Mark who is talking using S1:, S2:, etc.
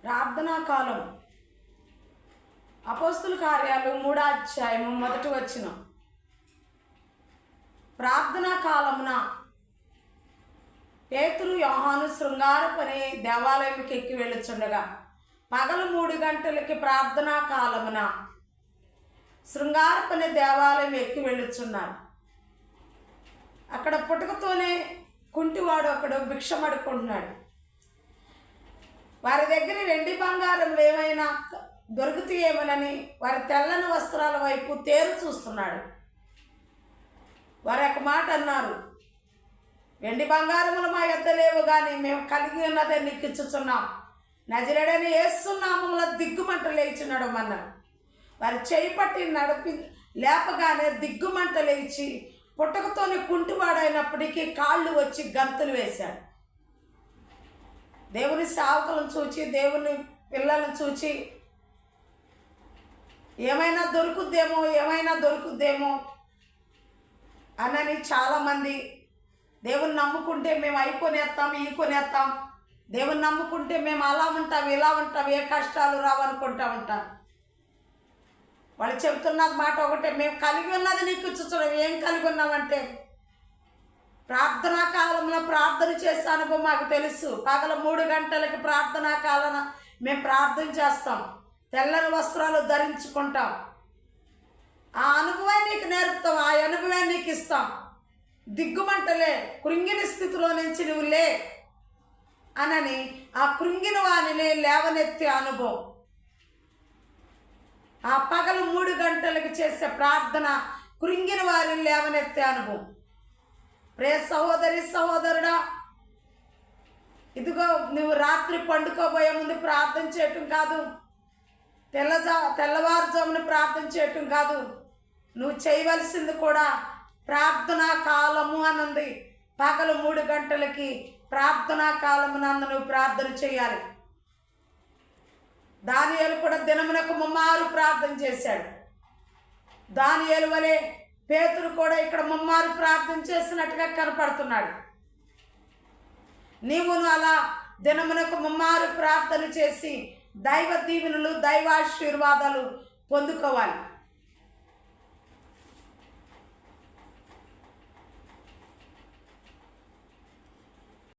S1: ప్రార్థనా కాలం. అపోస్తుల కార్యాలు 3వ అధ్యాయము 1వ వచనం. ప్రార్థనా కాలమున పేతురు యోహాను శృంగారపని దేవాలయంకి ఎక్కి వెళ్ళుచుండగా పగలు 3 గంటలకి ప్రార్థనా కాలమున శృంగారపని దేవాలయం ఎక్కి వెళ్ళుచున్నారు. అక్కడ పుట్టుకతోనే కుంటివాడు ఒకడు భిక్షం అడుక్కుంటున్నాడు. వారి దగ్గర వెండి బంగారంలో ఏమైనా దొరుకుతాయేమోనని వారి తెల్లని వస్త్రాల వైపు తేరు చూస్తున్నాడు. వారు ఒక మాట అన్నారు, వెండి బంగారములు మా యొద్ద లేవు, కానీ మేము కలిగి ఉన్నదే నీకు ఇచ్చుచున్నాం. నజరేయుడైన యేసు నామములో దిగ్గుమంట లేచినాడు అన్నారు. వారు చేయి పట్టి లేపగానే దిగ్గుమంట లేచి పుట్టకతోనే కుంటివాడైనప్పటికీ కాళ్ళు వచ్చి గంతులు వేశాడు. దేవుని సేవకులను చూచి, దేవుని పిల్లలను చూచి ఏమైనా దొరుకుద్దేమో అనని చాలామంది దేవుని నమ్ముకుంటే మేము ఈ కొనేస్తాం, దేవుని నమ్ముకుంటే మేము అలా ఉంటాం ఇలా ఉంటాం, ఏ కష్టాలు రావనుకుంటా ఉంటాం. వాళ్ళు చెబుతున్న మాట ఒకటే, మేము కలిగి ఉన్నది నీకు ఇచ్చుచున్నాం. ఏం కలిగి ఉన్నామంటే ప్రార్థనా కాలంలో ప్రార్థన చేసే అనుభవం మాకు తెలుసు. పగల 3 గంటలకి ప్రార్థనా కాలన మేము ప్రార్థన చేస్తాం, తెల్లని వస్త్రాలు ధరించుకుంటాం. ఆ అనుభవాన్ని నీకు నేర్పుతాం, ఆ అనుభవాన్ని నీకు ఇస్తాం. దిగ్గుమంటలే, కృంగిన స్థితిలో నుంచి నువ్వు లే అనని ఆ కృంగిన వారిని లేవనెత్తే అనుభవం. ఆ పగలు 3 గంటలకు చేసే ప్రార్థన కృంగిన వారిని లేవనెత్తే అనుభవం. ప్రియ సహోదరి సహోదరుడా, ఇదిగో నువ్వు రాత్రి పండుకోబోయే ముందు ప్రార్థన చేయటం కాదు, తెల్లవారుజామున ప్రార్థన చేయటం కాదు. నువ్వు చేయవలసింది కూడా ప్రార్థనా కాలము అన్నది. పగలు 3 గంటలకి ప్రార్థనా కాలము నందు నువ్వు ప్రార్థన చేయాలి. దానియేలు కూడా దినమునకు 3 మారు ప్రార్థన చేశాడు. దానియేలు వలె పేతురు కూడా ఇక్కడ 3 మారు ప్రార్థన చేసినట్టుగా కనపడుతున్నాడు. నీవును అలా దినమునకు 3 మారు ప్రార్థన చేసి దైవ దీవెనలు, దైవాశీర్వాదాలు పొందుకోవాలి.